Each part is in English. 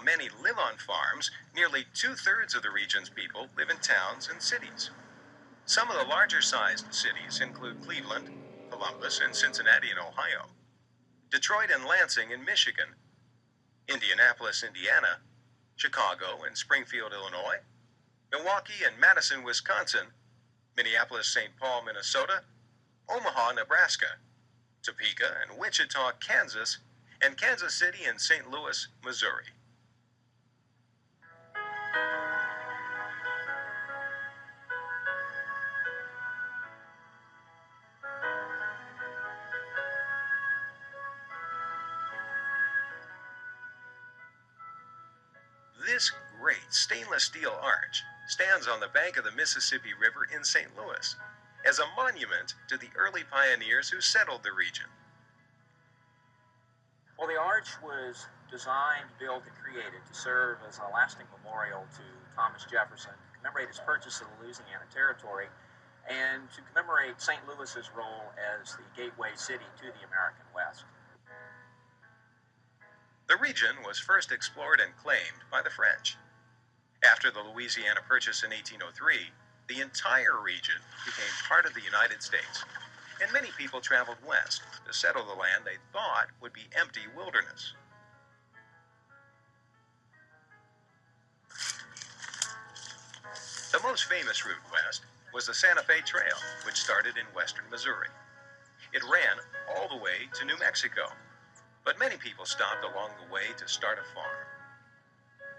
While many live on farms, nearly two-thirds of the region's people live in towns and cities. Some of the larger-sized cities include Cleveland, Columbus, and Cincinnati in Ohio, Detroit and Lansing in Michigan, Indianapolis, Indiana, Chicago and Springfield, Illinois, Milwaukee and Madison, Wisconsin, Minneapolis, St. Paul, Minnesota, Omaha, Nebraska, Topeka and Wichita, Kansas, and Kansas City and St. Louis, Missouri. This great stainless steel arch stands on the bank of the Mississippi River in St. Louis as a monument to the early pioneers who settled the region. Well, the arch was designed, built, and created to serve as a lasting memorial to Thomas Jefferson, to commemorate his purchase of the Louisiana Territory, and to commemorate St. Louis's role as the gateway city to the American West. The region was first explored and claimed by the French. After the Louisiana Purchase in 1803, the entire region became part of the United States, and many people traveled west to settle the land they thought would be empty wilderness. The most famous route west was the Santa Fe Trail, which started in western Missouri. It ran all the way to New Mexico, but many people stopped along the way to start a farm.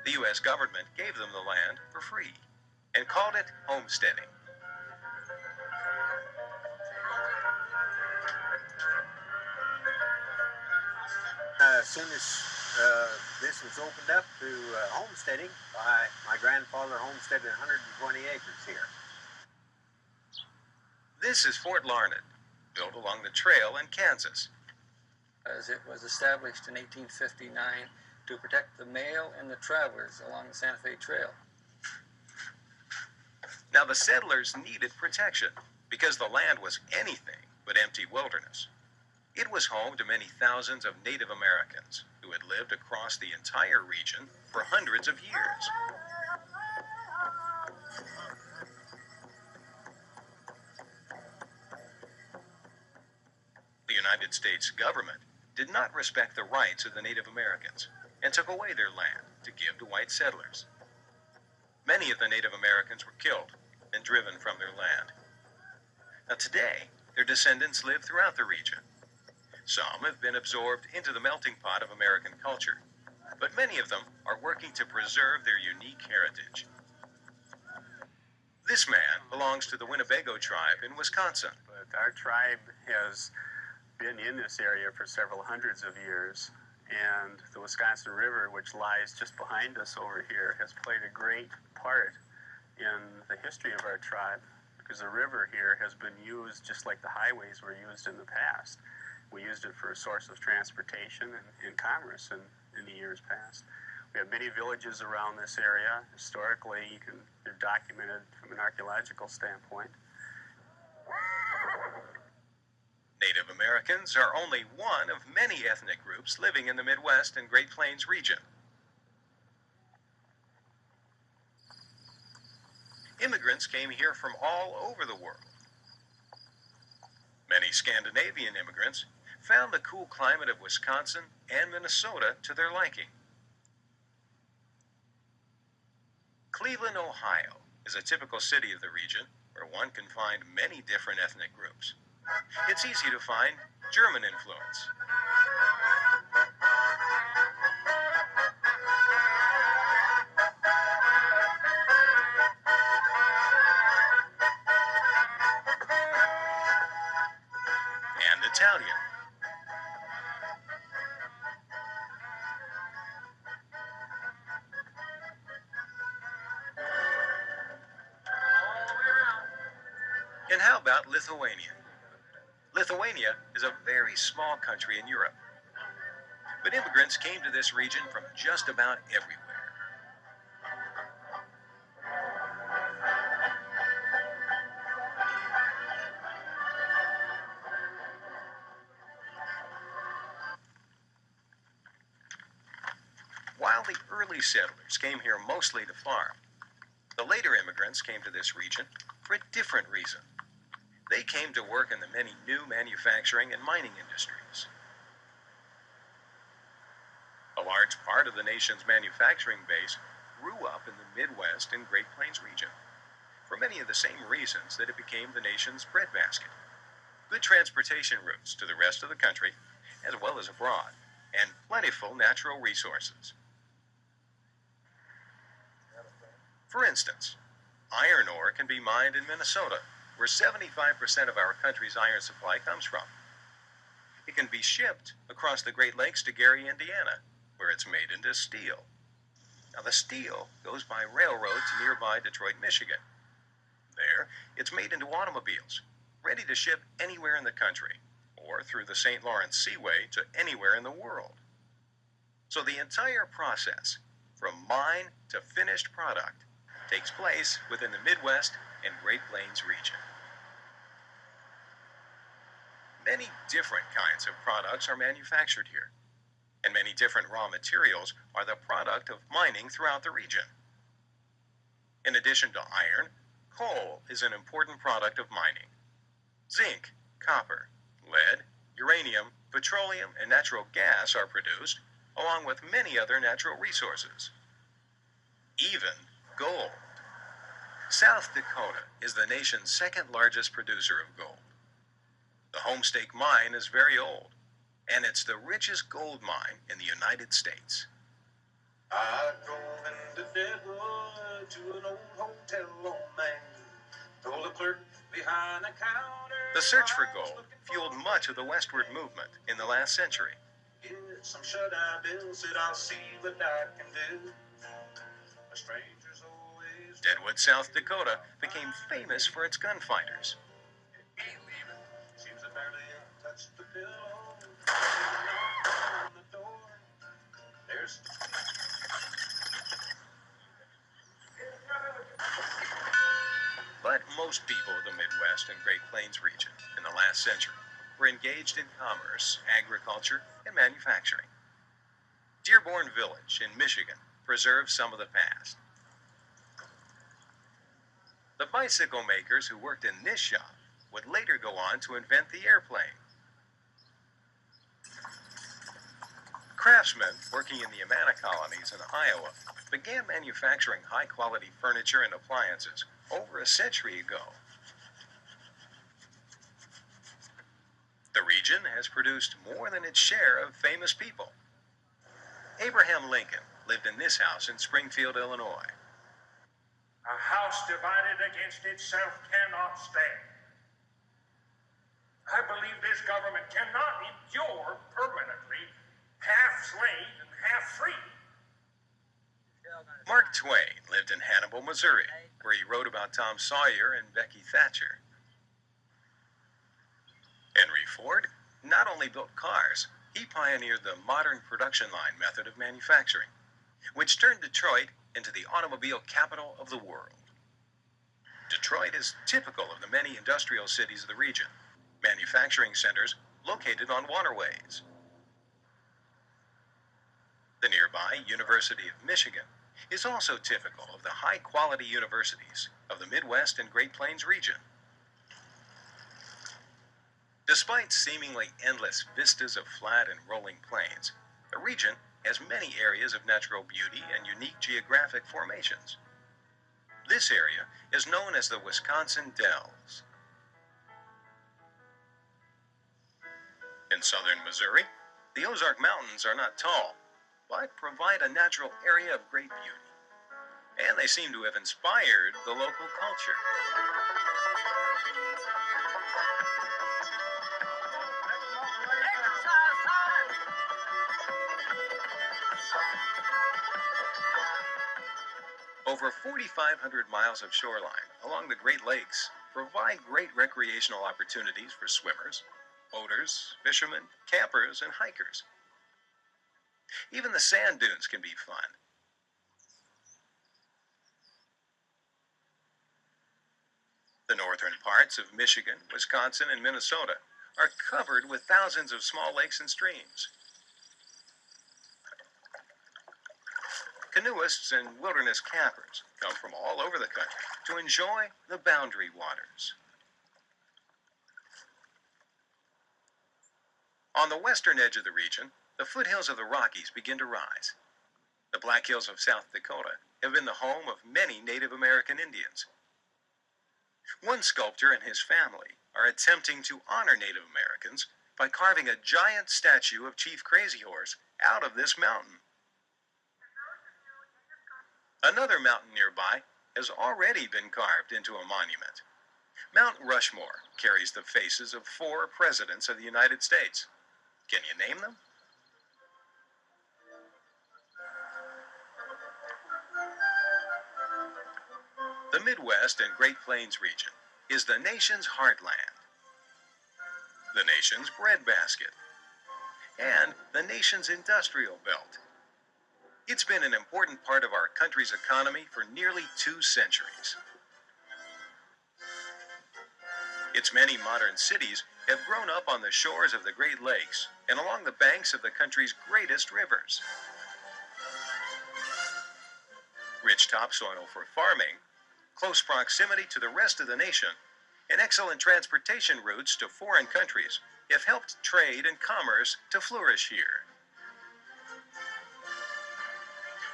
The U.S. government gave them the land for free and called it homesteading. As soon as this was opened up to homesteading, my grandfather homesteaded 120 acres here. This is Fort Larned, built along the trail in Kansas. As it was established in 1859 to protect the mail and the travelers along the Santa Fe Trail. Now the settlers needed protection because the land was anything but empty wilderness. It was home to many thousands of Native Americans who had lived across the entire region for hundreds of years. The United States government did not respect the rights of the Native Americans and took away their land to give to white settlers. Many of the Native Americans were killed and driven from their land. Now today, their descendants live throughout the region. Some have been absorbed into the melting pot of American culture, but many of them are working to preserve their unique heritage. This man belongs to the Winnebago tribe in Wisconsin. But our tribe has been in this area for several hundreds of years, and the Wisconsin River, which lies just behind us over here, has played a great part in the history of our tribe, because the river here has been used just like the highways were used in the past. We used it for a source of transportation and commerce in the years past. We have many villages around this area. Historically, they're documented from an archaeological standpoint. Native Americans are only one of many ethnic groups living in the Midwest and Great Plains region. Immigrants came here from all over the world. Many Scandinavian immigrants found the cool climate of Wisconsin and Minnesota to their liking. Cleveland, Ohio is a typical city of the region where one can find many different ethnic groups. It's easy to find German influence. And Italian. And how about Lithuanian? Lithuania is a very small country in Europe, but immigrants came to this region from just about everywhere. While the early settlers came here mostly to farm, the later immigrants came to this region for a different reason. They came to work in the many new manufacturing and mining industries. A large part of the nation's manufacturing base grew up in the Midwest and Great Plains region, for many of the same reasons that it became the nation's breadbasket. Good transportation routes to the rest of the country, as well as abroad, and plentiful natural resources. For instance, iron ore can be mined in Minnesota, where 75% of our country's iron supply comes from. It can be shipped across the Great Lakes to Gary, Indiana, where it's made into steel. Now, the steel goes by railroad to nearby Detroit, Michigan. There, it's made into automobiles, ready to ship anywhere in the country, or through the St. Lawrence Seaway to anywhere in the world. So the entire process, from mine to finished product, takes place within the Midwest and Great Plains region. Many different kinds of products are manufactured here, and many different raw materials are the product of mining throughout the region. In addition to iron, coal is an important product of mining. Zinc, copper, lead, uranium, petroleum, and natural gas are produced, along with many other natural resources. Even gold. South Dakota is the nation's second largest producer of gold. The Homestake mine is very old, and it's the richest gold mine in the United States. I drove into Deadwood to an old hotel on Main. Told the clerk behind the counter. The search for gold fueled much of the westward movement in the last century. Get some shut-eye bills, said I'll see what I can do. A stranger's always. Deadwood, South Dakota became famous for its gunfighters. Seems I barely touched the pillow. On the door. There's. But most people of the Midwest and Great Plains region in the last century were engaged in commerce, agriculture, and manufacturing. Dearborn Village in Michigan preserves some of the past. The bicycle makers who worked in this shop would later go on to invent the airplane. Craftsmen working in the Amana colonies in Iowa began manufacturing high-quality furniture and appliances over a century ago. The region has produced more than its share of famous people. Abraham Lincoln lived in this house in Springfield, Illinois. A house divided against itself cannot stand. I believe this government cannot endure permanently half slave and half free. Mark Twain lived in Hannibal, Missouri, where he wrote about Tom Sawyer and Becky Thatcher. Henry Ford not only built cars, he pioneered the modern production line method of manufacturing, which turned Detroit into the automobile capital of the world. Detroit is typical of the many industrial cities of the region, manufacturing centers located on waterways. The nearby University of Michigan is also typical of the high-quality universities of the Midwest and Great Plains region. Despite seemingly endless vistas of flat and rolling plains, the region has many areas of natural beauty and unique geographic formations. This area is known as the Wisconsin Dells. In southern Missouri, the Ozark Mountains are not tall, but provide a natural area of great beauty. And they seem to have inspired the local culture. Over 4,500 miles of shoreline along the Great Lakes provide great recreational opportunities for swimmers, boaters, fishermen, campers, and hikers. Even the sand dunes can be fun. The northern parts of Michigan, Wisconsin, and Minnesota are covered with thousands of small lakes and streams. Canoeists and wilderness campers come from all over the country to enjoy the Boundary Waters. On the western edge of the region, the foothills of the Rockies begin to rise. The Black Hills of South Dakota have been the home of many Native American Indians. One sculptor and his family are attempting to honor Native Americans by carving a giant statue of Chief Crazy Horse out of this mountain. Another mountain nearby has already been carved into a monument. Mount Rushmore carries the faces of 4 presidents of the United States. Can you name them? The Midwest and Great Plains region is the nation's heartland, the nation's breadbasket, and the nation's industrial belt. It's been an important part of our country's economy for nearly 2 centuries. Its many modern cities have grown up on the shores of the Great Lakes and along the banks of the country's greatest rivers. Rich topsoil for farming, close proximity to the rest of the nation, and excellent transportation routes to foreign countries have helped trade and commerce to flourish here.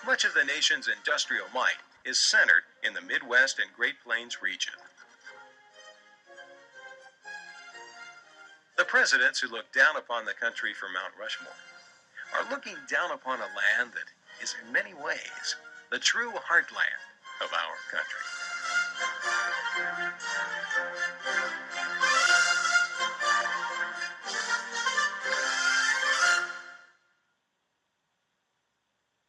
Much of the nation's industrial might is centered in the Midwest and Great Plains region. The presidents who look down upon the country from Mount Rushmore are looking down upon a land that is in many ways the true heartland of our country.